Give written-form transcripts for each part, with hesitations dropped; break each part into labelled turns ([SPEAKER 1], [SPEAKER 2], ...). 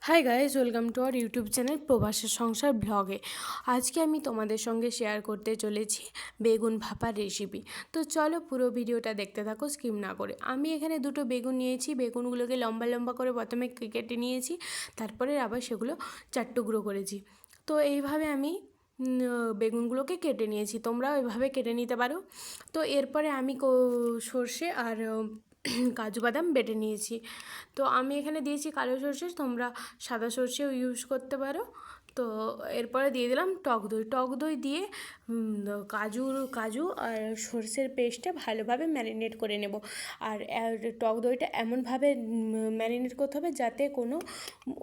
[SPEAKER 1] Hi guys, welcome to our YouTube channel প্রবাসের সংসার ব্লগে। আজকে আমি তোমাদের সঙ্গে শেয়ার করতে চলেছি বেগুন ভাপার রেসিপি। তো চলো পুরো ভিডিওটা দেখতে থাকো স্কিপ না করে। আমি এখানে দুটো বেগুন নিয়েছি। বেগুনগুলোকে লম্বা লম্বা করে প্রথমে কেটে নিয়েছি, তারপরে আবার সেগুলো চার টুকরো করেছি। তো এইভাবে আমি বেগুনগুলোকে কেটে নিয়েছি, তোমরাও এভাবে কেটে নিতে পারো। তো এরপরে আমি সর্ষে আর কাজু বাদাম বেটে নিয়েছি। তো আমি এখানে দিয়েছি কালো সর্ষে, তোমরা সাদা সর্ষেও ইউজ করতে পারো। তো এরপরে দিয়ে দিলাম টক দই দিয়ে কাজু আর সর্ষের পেস্টটা ভালোভাবে ম্যারিনেট করে নেব। আর টক দইটা এমনভাবে ম্যারিনেট করতে হবে যাতে কোনো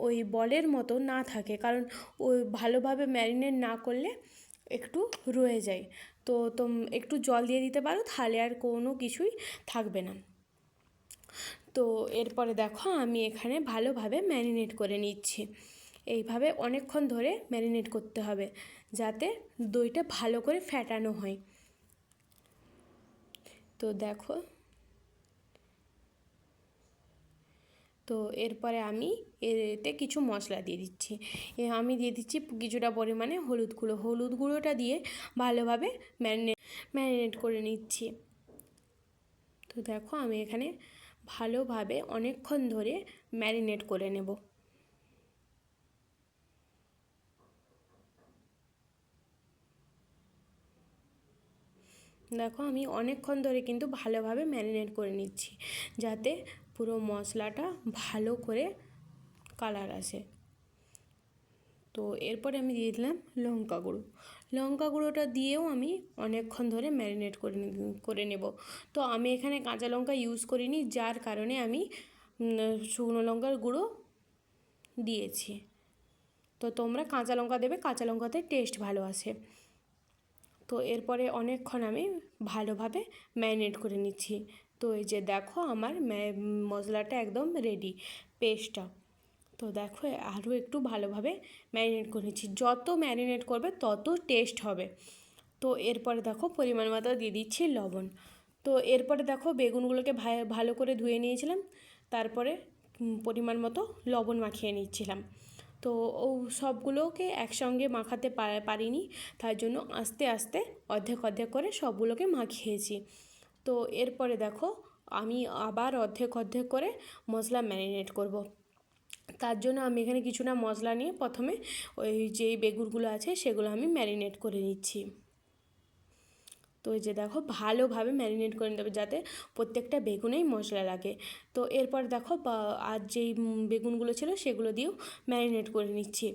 [SPEAKER 1] ওই বলের মতো না থাকে, কারণ ওই ভালোভাবে ম্যারিনেট না করলে একটু রয়ে যায়। তো একটু জল দিয়ে দিতে পারো, তাহলে আর কোনো কিছুই থাকবে না। তো এরপরে দেখো আমি এখানে ভালোভাবে ম্যারিনেট করে নিচ্ছি। এইভাবে অনেকক্ষণ ধরে ম্যারিনেট করতে হবে যাতে দইটা ভালো করে ফ্যাটানো হয়। তো দেখো, তো এরপরে আমি এতে কিছু মশলা দিয়ে দিচ্ছি। আমি দিয়ে দিচ্ছি কিছুটা পরিমাণে হলুদ গুঁড়োটা দিয়ে ভালোভাবে ম্যারিনেট করে নিচ্ছি। তো দেখো আমি এখানে ভালোভাবে অনেকক্ষণ ধরে ম্যারিনেট করে নেব। দেখো আমি অনেকক্ষণ ধরে কিন্তু ভালোভাবে ম্যারিনেট করে নিচ্ছি যাতে পুরো মশলাটা ভালো করে কালার আসে। তো এরপরে আমি দিয়ে দিলাম লঙ্কা গুঁড়োটা দিয়েও আমি অনেকক্ষণ ধরে ম্যারিনেট করে নেব। তো আমি এখানে কাঁচা লঙ্কা ইউজ করিনি, যার কারণে আমি শুকনো লঙ্কার গুঁড়ো দিয়েছি। তো তোমরা কাঁচা লঙ্কা দেবে, কাঁচা লঙ্কাতে টেস্ট ভালো আসে। তো এরপরে অনেকক্ষণ আমি ভালোভাবে ম্যারিনেট করে নিচ্ছি। তো এই যে দেখো আমার মশলাটা একদম রেডি, পেস্টটা। তো দেখো আরও একটু ভালোভাবে ম্যারিনেট করে নিচ্ছি। যত ম্যারিনেট করবে তত টেস্ট হবে। তো এরপরে দেখো পরিমাণ মতো দিয়ে দিচ্ছি লবণ। তো এরপরে দেখো বেগুনগুলোকে ভালো করে ধুয়ে নিয়েছিলাম, তারপরে পরিমাণ মতো লবণ মাখিয়ে নিচ্ছিলাম। তো সবগুলোকে একসঙ্গে মাখাতে পারিনি, তার জন্য আস্তে আস্তে অর্ধেক করে সবগুলোকে মাখিয়েছি। তো এরপরে দেখো আমি আবার অর্ধেক করে মশলা ম্যারিনেট করব। তার জন্য আমি এখানে কিছুটা মশলা নিয়ে প্রথমে ওই যেই বেগুনগুলো আছে সেগুলো আমি ম্যারিনেট করে নিচ্ছি। তো এই যে দেখো ভালোভাবে ম্যারিনেট করে নিতে হবে যাতে প্রত্যেকটা বেগুনেই মশলা লাগে। তো এরপর দেখো আর যেই বেগুনগুলো ছিল সেগুলো দিয়েও ম্যারিনেট করে নিচ্ছি।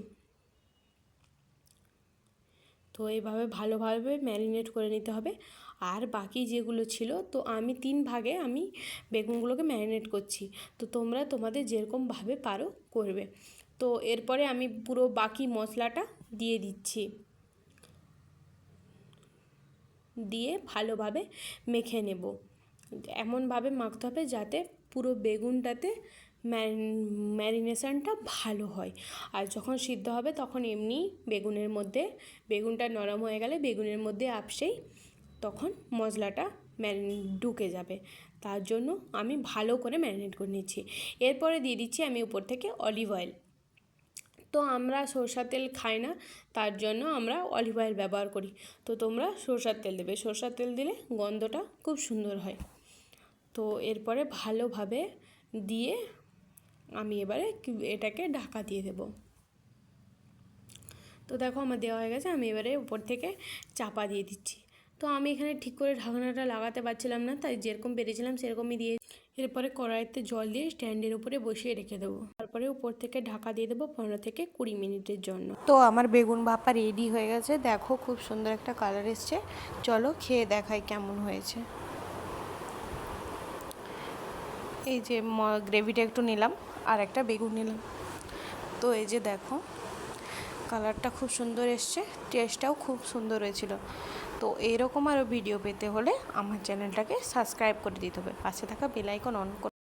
[SPEAKER 1] তো এইভাবে ভালোভাবে ম্যারিনেট করে নিতে হবে। আর বাকি যেগুলো ছিল, তো আমি 3 ভাগে আমি বেগুনগুলোকে ম্যারিনেট করছি। তো তোমরা তোমাদের যেরকমভাবে পারো করবে। তো এরপরে আমি পুরো বাকি মশলাটা দিয়ে দিচ্ছি, দিয়ে ভালোভাবে মেখে নেব। এমনভাবে মাখতে হবে যাতে পুরো বেগুনটাতে ম্যারিনেশনটা ভালো হয়। আর যখন সিদ্ধ হবে তখন এমনি বেগুনটা নরম হয়ে গেলে বেগুনের মধ্যে আপসেই তখন মশলাটা ঢুকে যাবে। তার জন্য আমি ভালো করে ম্যারিনেট করে নিচ্ছি। এরপরে দিয়ে দিচ্ছি আমি উপর থেকে অলিভ অয়েল। তো আমরা সরষের তেল খাই না, তার জন্য আমরা অলিভ অয়েল ব্যবহার করি। তো তোমরা সরষের তেল দেবে, সরষের তেল দিলে গন্ধটা খুব সুন্দর হয়। তো এরপরে ভালোভাবে দিয়ে আমি এবারে এটাকে ঢাকা দিয়ে দেব। তো দেখো আমার দেওয়া হয়ে গেছে, আমি এবারে উপর থেকে চাপা দিয়ে দিচ্ছি। তো আমি এখানে ঠিক করে ঢাকনাটা লাগাতে পারছিলাম না, তাই যেরকম পেরেছিলাম সেরকমই দিয়ে এরপরে কড়াইতে জল দিয়ে স্ট্যান্ডের উপরে বসিয়ে রেখে দেবো। তারপরে উপর থেকে ঢাকা দিয়ে দেবো 15 থেকে 20 মিনিটের জন্য। তো আমার বেগুন ভাপা রেডি হয়ে গেছে, দেখো খুব সুন্দর একটা কালার এসছে। চলো খেয়ে দেখাই কেমন হয়েছে। এই যে গ্রেভিটা একটু নিলাম আর একটা বেগুন নিলাম। তো এই যে দেখো কালারটা খুব সুন্দর এসছে, টেস্টটাও খুব সুন্দর হয়েছিল। তো এইরকম আরও ভিডিও পেতে হলে আমার চ্যানেলটাকে সাবস্ক্রাইব করে দিতে হবে, পাশে থাকা বেল আইকন অন করে